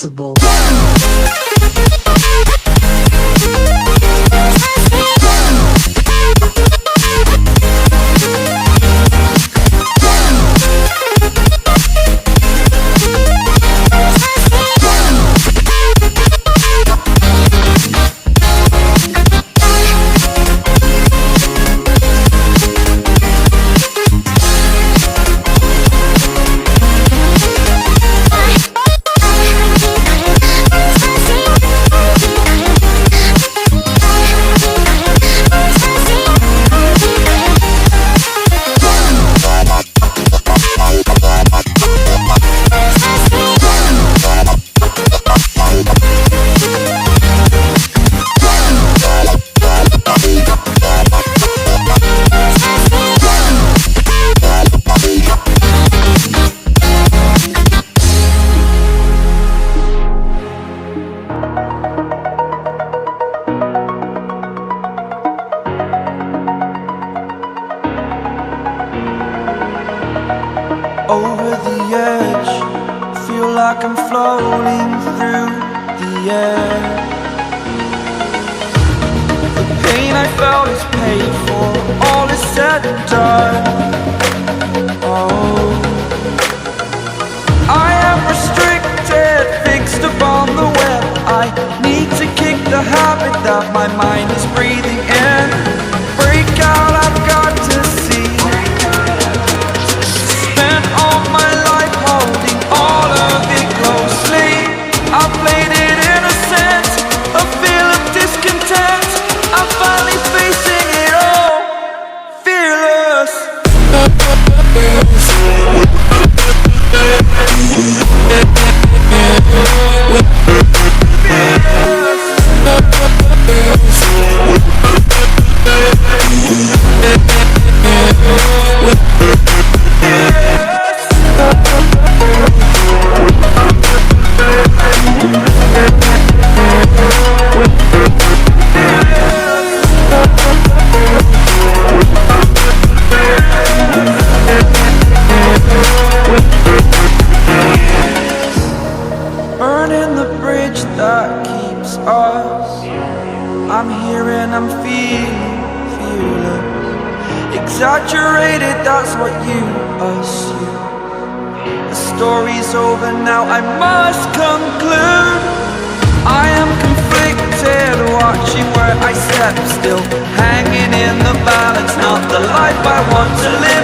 responsible. Over the edge, feel like I'm floating through the air. The pain I felt is paid for, all is said and done. Oh, I am restricted, fixed upon the web. I need to kick the habit that my mind is breathing in. Break out, I've got to see. All my life holding all of it closely. I played it innocent, a feel of discontent. I'm finally facing it all, fearless. Burning the bridge that keeps us. I'm here and I'm feeling fearless. Exaggerated, that's what you assume. The story's over now, I must conclude. I am conflicted, watching where I step still, hanging in the balance, not the life I want to live.